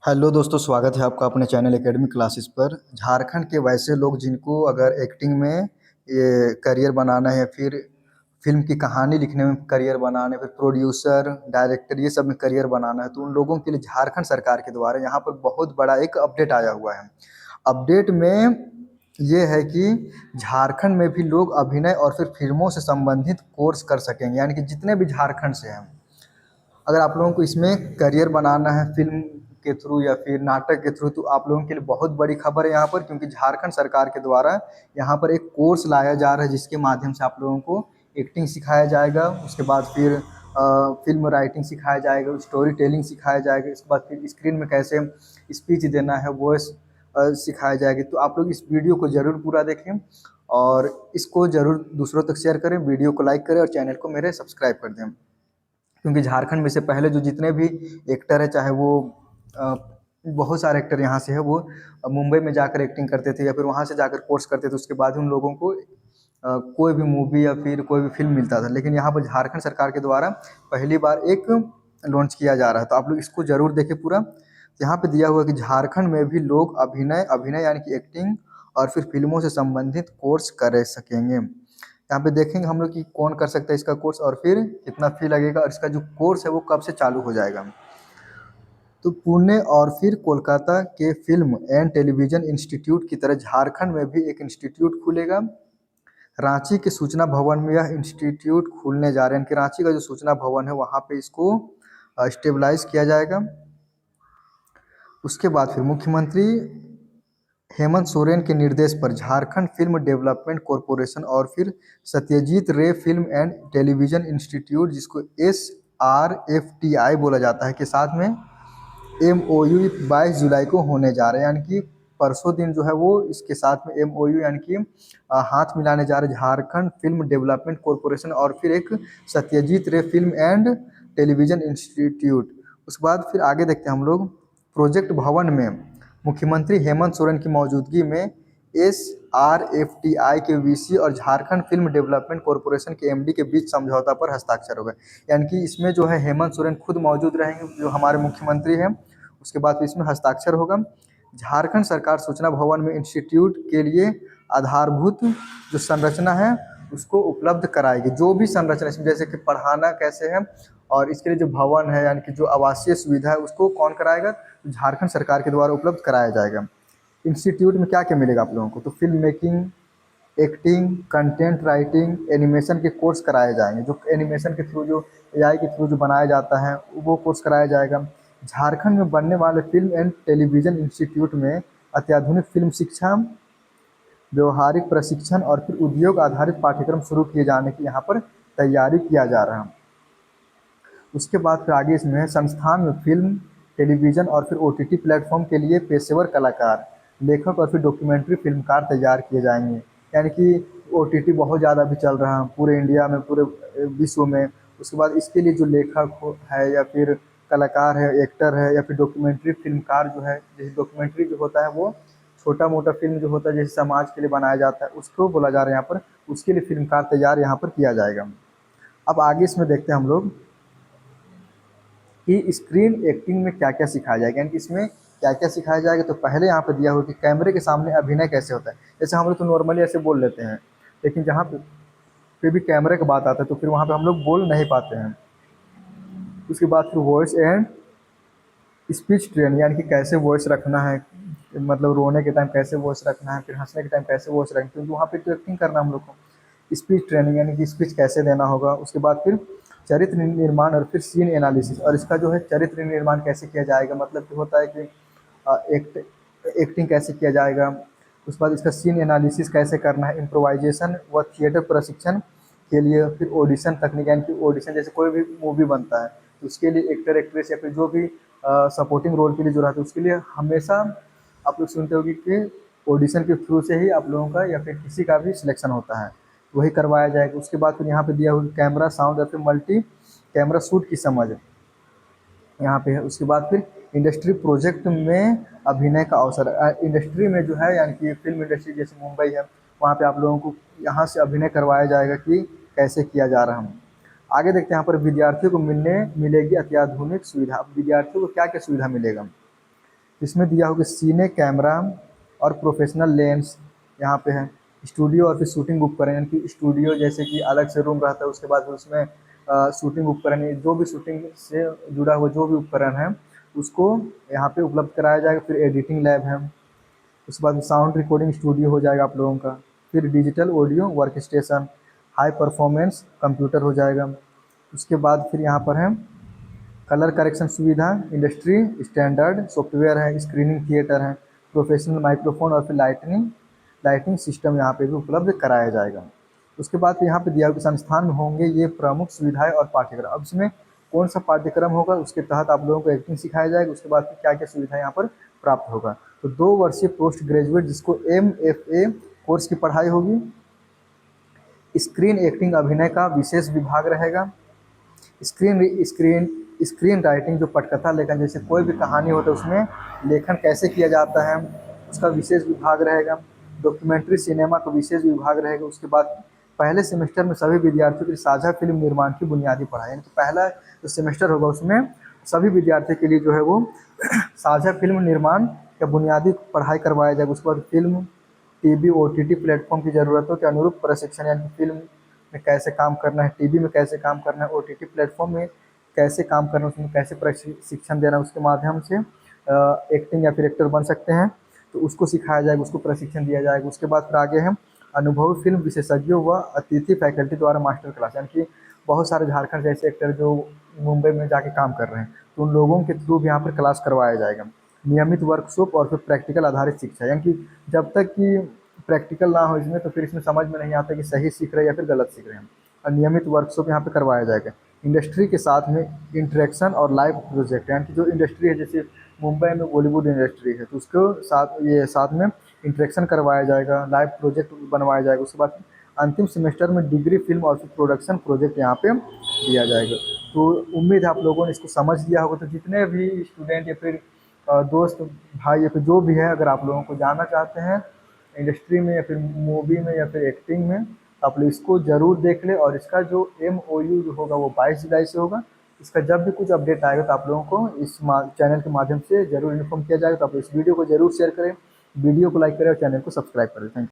Hello दोस्तों, स्वागत है आपका अपने चैनल एकेडमी क्लासेस पर। झारखंड के वैसे लोग जिनको अगर एक्टिंग में ये करियर बनाना है, फिर फ़िल्म की कहानी लिखने में करियर बनाना है, फिर प्रोड्यूसर, डायरेक्टर ये सब में करियर बनाना है, तो उन लोगों के लिए झारखंड सरकार के द्वारा यहाँ पर बहुत बड़ा एक अपडेट आया हुआ है। अपडेट में ये है कि झारखंड में भी लोग अभिनय और फिर फ़िल्मों से संबंधित कोर्स कर सकेंगे, यानी कि जितने भी झारखंड से हैं। अगर आप लोगों को इसमें करियर बनाना है फ़िल्म के थ्रू या फिर नाटक के थ्रू, तो आप लोगों के लिए बहुत बड़ी खबर है यहाँ पर, क्योंकि झारखंड सरकार के द्वारा यहाँ पर एक कोर्स लाया जा रहा है, जिसके माध्यम से आप लोगों को एक्टिंग सिखाया जाएगा। उसके बाद फिर फिल्म राइटिंग सिखाया जाएगा, स्टोरी टेलिंग सिखाया जाएगा। इसके बाद फिर स्क्रीन में कैसे स्पीच देना है, वॉइस सिखाया जाएगी। तो आप लोग इस वीडियो को ज़रूर पूरा देखें और इसको ज़रूर दूसरों तक शेयर करें, वीडियो को लाइक करें और चैनल को मेरे सब्सक्राइब कर दें। क्योंकि झारखंड में से पहले जो जितने भी एक्टर है, चाहे वो अ, बहुत सारे एक्टर यहाँ से है, वो मुंबई में जाकर एक्टिंग करते थे या फिर वहाँ से जाकर कोर्स करते थे। उसके बाद ही उन लोगों को कोई भी मूवी या फिर कोई भी फिल्म मिलता था। लेकिन यहाँ पर झारखंड सरकार के द्वारा पहली बार एक लॉन्च किया जा रहा है, तो आप लोग इसको ज़रूर देखें पूरा। यहाँ पे दिया हुआ है कि झारखंड में भी लोग अभिनय अभिनय यानी कि एक्टिंग और फिर फिल्मों से संबंधित कोर्स कर सकेंगे। यहाँ पे देखेंगे हम लोग कि कौन कर सकता है इसका कोर्स और फिर कितना फी लगेगा और इसका जो कोर्स है वो कब से चालू हो जाएगा। तो पुणे और फिर कोलकाता के फिल्म एंड टेलीविज़न इंस्टीट्यूट की तरह झारखंड में भी एक इंस्टीट्यूट खुलेगा। रांची के सूचना भवन में यह इंस्टीट्यूट खुलने जा रहे हैं, कि रांची का जो सूचना भवन है वहाँ पे इसको स्टेबलाइज किया जाएगा। उसके बाद फिर मुख्यमंत्री हेमंत सोरेन के निर्देश पर झारखंड फिल्म डेवलपमेंट कॉरपोरेशन और फिर सत्यजीत रे फिल्म एंड टेलीविज़न इंस्टीट्यूट, जिसको SRFTI बोला जाता है, के साथ में MOU 22 जुलाई को होने जा रहे हैं। यानी कि परसों दिन जो है वो इसके साथ में MOU यानी कि हाथ मिलाने जा रहे झारखंड फिल्म डेवलपमेंट कॉरपोरेशन और फिर एक सत्यजीत रे फिल्म एंड टेलीविज़न इंस्टीट्यूट। उसके बाद फिर आगे देखते हैं हम लोग। प्रोजेक्ट भवन में मुख्यमंत्री हेमंत सोरेन की मौजूदगी में SRFTI के VC और झारखंड फिल्म डेवलपमेंट कॉरपोरेशन के MD के बीच समझौता पर हस्ताक्षर हो गए। यानी कि इसमें जो है हेमंत सोरेन खुद मौजूद रहेंगे, जो हमारे मुख्यमंत्री हैं। उसके बाद इसमें हस्ताक्षर होगा। झारखंड सरकार सूचना भवन में इंस्टीट्यूट के लिए आधारभूत जो संरचना है उसको उपलब्ध कराएगी। जो भी संरचना इसमें, जैसे कि पढ़ाना कैसे है और इसके लिए जो भवन है यानी कि जो आवासीय सुविधा है, उसको कौन कराएगा? झारखंड सरकार के द्वारा उपलब्ध कराया जाएगा। इंस्टीट्यूट में क्या क्या मिलेगा आप लोगों को? तो film making, acting, content writing, animation के कोर्स कराए जाएंगे। जो एनिमेशन के थ्रू, जो AI के थ्रू जो बनाया जाता है, वो कोर्स कराया जाएगा। झारखंड में बनने वाले फिल्म एंड टेलीविज़न इंस्टीट्यूट में अत्याधुनिक फिल्म शिक्षा, व्यवहारिक प्रशिक्षण और फिर उद्योग आधारित पाठ्यक्रम शुरू किए जाने की यहाँ पर तैयारी किया जा रहा है। उसके बाद फिर आगे इसमें है, संस्थान में फिल्म, टेलीविज़न और फिर OTT प्लेटफॉर्म के लिए पेशेवर कलाकार, लेखक और फिर डॉक्यूमेंट्री फिल्मकार तैयार किए जाएंगे। यानी कि OTT बहुत ज़्यादा भी चल रहा है पूरे इंडिया में, पूरे विश्व में। उसके बाद इसके लिए जो है या फिर कलाकार है, एक्टर है या फिर डॉक्यूमेंट्री फिल्मकार जो है, जैसे डॉक्यूमेंट्री जो होता है वो छोटा मोटा फिल्म जो होता है, जैसे समाज के लिए बनाया जाता है, उसको बोला जा रहा है यहाँ पर। उसके लिए फिल्मकार तैयार यहाँ पर किया जाएगा। अब आगे इसमें देखते हैं हम लोग कि स्क्रीन एक्टिंग में क्या क्या सिखाया जाएगा, यानी कि इसमें क्या क्या सिखाया जाएगा। तो पहले यहाँ पे दिया हुआ कि कैमरे के सामने अभिनय कैसे होता है। जैसे हम लोग तो नॉर्मली ऐसे बोल लेते हैं, लेकिन जहाँ पे भी कैमरे की बात आता है तो फिर वहाँ पे हम लोग बोल नहीं पाते हैं। उसके बाद फिर वॉइस एंड स्पीच ट्रेन, यानी कि कैसे वॉइस रखना है, मतलब रोने के टाइम कैसे वॉइस रखना है, फिर हंसने के टाइम कैसे वॉइस रखना है, क्योंकि वहाँ पे तो एक्टिंग करना हम लोग को। स्पीच ट्रेनिंग, यानी कि स्पीच कैसे देना होगा। उसके बाद फिर चरित्र निर्माण और फिर सीन एनालिसिस, और इसका जो है चरित्र निर्माण कैसे किया जाएगा, मतलब कि होता है कि एक्टिंग कैसे किया जाएगा। उसके बाद इसका सीन एनालिसिस कैसे करना है, इम्प्रोवाइजेशन व थिएटर प्रशिक्षण के लिए फिर ऑडिशन तकनीक, यानी कि ऑडिशन जैसे कोई भी मूवी बनता है तो उसके लिए एक्टर एक्ट्रेस या फिर जो भी सपोर्टिंग रोल के लिए जो रहता है, उसके लिए हमेशा आप लोग सुनते होंगे कि ऑडिशन के थ्रू से ही आप लोगों का या फिर किसी का भी सिलेक्शन होता है, वही करवाया जाएगा। उसके बाद फिर यहाँ पे दिया हुआ कैमरा, साउंड या फिर मल्टी कैमरा शूट की समझ यहाँ पे है। उसके बाद फिर इंडस्ट्री प्रोजेक्ट में अभिनय का अवसर, इंडस्ट्री में जो है यानी कि फिल्म इंडस्ट्री जैसे मुंबई है, वहाँ पे आप लोगों को यहाँ से अभिनय करवाया जाएगा कि कैसे किया जा रहा है। आगे देखते हैं यहाँ पर विद्यार्थियों को मिलेगी अत्याधुनिक सुविधा। अब विद्यार्थियों को क्या क्या सुविधा मिलेगा? इसमें दिया हो कि सीने कैमरा और प्रोफेशनल लेंस यहाँ पे है। स्टूडियो और फिर शूटिंग उपकरण, यानी कि स्टूडियो जैसे कि अलग से रूम रहता है, उसके बाद फिर उसमें शूटिंग उपकरण, जो भी शूटिंग से जुड़ा हुआ जो भी उपकरण है उसको यहाँ पे उपलब्ध कराया जाएगा। फिर एडिटिंग लैब है, उसके बाद साउंड रिकॉर्डिंग स्टूडियो हो जाएगा आप लोगों का। फिर digital audio work station, high performance computer हो जाएगा। उसके बाद फिर यहाँ पर है कलर करेक्शन सुविधा, इंडस्ट्री स्टैंडर्ड सॉफ्टवेयर है, स्क्रीनिंग थिएटर है, प्रोफेशनल माइक्रोफोन और फिर लाइटनिंग लाइटिंग सिस्टम यहाँ पे भी उपलब्ध कराया जाएगा। उसके बाद फिर यहाँ पे दिया हुआ कि संस्थान में होंगे ये प्रमुख सुविधाएं और पाठ्यक्रम। अब इसमें कौन सा पाठ्यक्रम होगा, उसके तहत आप लोगों को एक्टिंग सिखाया जाएगा, उसके बाद फिर क्या क्या सुविधा यहाँ पर प्राप्त होगा। तो 2 वर्षीय पोस्ट ग्रेजुएट जिसको MFA कोर्स की पढ़ाई होगी। स्क्रीन एक्टिंग अभिनय का विशेष विभाग रहेगा। स्क्रीन स्क्रीन स्क्रीन राइटिंग जो पटकथा लेखन, जैसे कोई भी कहानी होता है उसमें लेखन कैसे किया जाता है उसका विशेष विभाग रहेगा। डॉक्यूमेंट्री सिनेमा का विशेष विभाग रहेगा। उसके बाद पहले सेमेस्टर में सभी विद्यार्थियों के लिए साझा फिल्म निर्माण की बुनियादी पढ़ाई, यानी कि पहला जो सेमेस्टर होगा उसमें सभी विद्यार्थियों के लिए जो है वो साझा फिल्म निर्माण का बुनियादी पढ़ाई करवाया जाएगा। उसके बाद फिल्म टीवी OTT प्लेटफॉर्म की ज़रूरतों के अनुरूप प्रशिक्षण, यानी कि फिल्म में कैसे काम करना है, टीवी में कैसे काम करना है, OTT प्लेटफॉर्म में कैसे काम करना है, उसमें कैसे प्रशिक्षण देना है, उसके माध्यम से एक्टिंग या फिर एक्टर बन सकते हैं, तो उसको सिखाया जाएगा, उसको प्रशिक्षण दिया जाएगा। उसके बाद फिर आगे है अनुभवी फिल्म विशेषज्ञों व अतिथि फैकल्टी द्वारा मास्टर क्लास, यानी कि बहुत सारे झारखंड जैसे एक्टर जो मुंबई में जाके काम कर रहे हैं तो उन लोगों के थ्रू भी यहाँ पर क्लास करवाया जाएगा। नियमित वर्कशॉप और फिर प्रैक्टिकल आधारित शिक्षा, यानी कि जब तक कि प्रैक्टिकल ना हो इसमें तो फिर इसमें समझ में नहीं आता कि सही सीख रहे हैं या फिर गलत सीख रहे हैं। और नियमित वर्कशॉप यहाँ पे करवाया जाएगा। इंडस्ट्री के साथ में इंटरेक्शन और लाइव प्रोजेक्ट, यानी कि जो इंडस्ट्री है जैसे मुंबई में बॉलीवुड इंडस्ट्री है तो उसको साथ में इंटरेक्शन करवाया जाएगा, लाइव प्रोजेक्ट बनवाया जाएगा। उसके बाद अंतिम सेमेस्टर में डिग्री फिल्म और फिर प्रोडक्शन प्रोजेक्ट यहाँ पे दिया जाएगा। तो उम्मीद है आप लोगों ने इसको समझ लिया होगा। तो जितने भी स्टूडेंट या फिर दोस्त भाई या फिर जो भी है, अगर आप लोगों को जानना चाहते हैं इंडस्ट्री में या फिर मूवी में या फिर एक्टिंग में, आप लोग इसको ज़रूर देख लें। और इसका जो MOU जो होगा वो 22 जुलाई से होगा। इसका जब भी कुछ अपडेट आएगा तो आप लोगों को इस चैनल के माध्यम से ज़रूर इन्फॉर्म किया जाएगा। तो आप इस वीडियो को ज़रूर शेयर करें, वीडियो को लाइक करें और चैनल को सब्सक्राइब करें। Thank you.